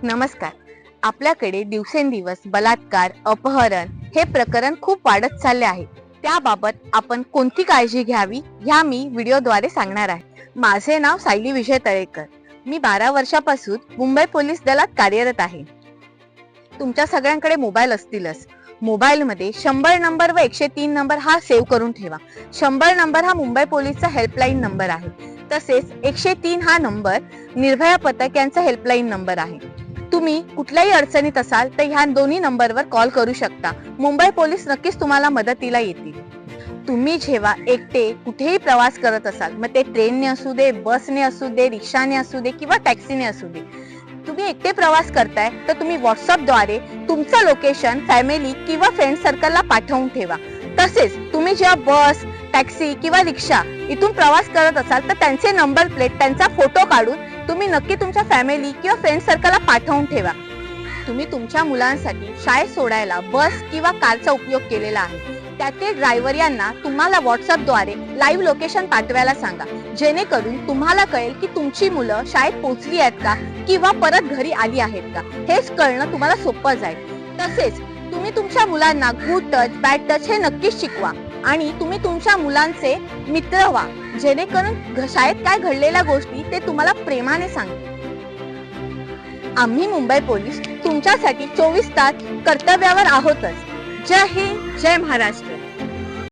नमस्कार. आपल्याकडे दिवसेंदिवस बलात्कार, अपहरण हे प्रकरण खूप वाढत चालले आहे. त्याबाबत आपण कोणती काळजी घ्यावी ह्या मी व्हिडिओद्वारे सांगणार आहे. माझे नाव सायली विजय तळेकर. मी 12 वर्षापासून मुंबई पोलीस दलात कार्यरत आहे. तुमच्या सगळ्यांकडे मोबाईल असतीलच. मोबाईलमध्ये 100 नंबर व 103 नंबर हा सेव्ह करून ठेवा. 100 नंबर हा मुंबई पोलीसचा हेल्पलाईन नंबर आहे. तसेच 103 हा नंबर निर्भया पथक यांचा हेल्पलाईन नंबर आहे. तुम्ही कुठल्याही अडचणीत असाल तर ह्या दोन्ही नंबरवर कॉल करू शकता. मुंबई पोलीस नक्कीच तुम्हाला मदतीला येतील. तुम्ही जेव्हा एकटे कुठेही प्रवास करत असाल, मग ते ट्रेनने असू दे, बसने असू दे, रिक्षाने असू दे किंवा टॅक्सीने असू दे, तुम्ही एकटे प्रवास करताय तर तुम्ही व्हॉट्सअपद्वारे तुमचं लोकेशन फॅमिली किंवा फ्रेंड सर्कलला पाठवून ठेवा. तसेच तुम्ही जेव्हा बस, टॅक्सी किंवा रिक्षा इथून प्रवास करत असाल तर त्यांचे नंबर प्लेट, त्यांचा फोटो काढून तुम्ही नक्की तुमच्या फॅमिली किंवा फ्रेंड सर्कलला पाठवून ठेवा. तुम्ही तुमच्या मुलांसाठी शाळेत सोडायला बस किंवा कारचा उपयोग केलेला आहे. त्यातील ड्रायव्हर यांना तुम्हाला व्हॉट्सअपद्वारे लाईव्ह लोकेशन पाठवायला सांगा, जेणेकरून तुम्हाला कळेल की तुमची मुलं शाळेत पोहोचली आहेत का किंवा परत घरी आली आहेत का. हेच कळणं तुम्हाला सोपं जाईल. तसेच तुम्ही तुमच्या मुलांना गुड टच, बॅड टच हे नक्कीच शिकवा आणि तुम्ही तुमच्या मुलांचे मित्र व्हा, जेणेकरून शाळेत काय घडलेल्या गोष्टी ते तुम्हाला प्रेमाने सांगतील. आम्ही मुंबई पोलीस तुमच्यासाठी 24 तास कर्तव्यावर आहोतच. जय हिंद, जय महाराष्ट्र.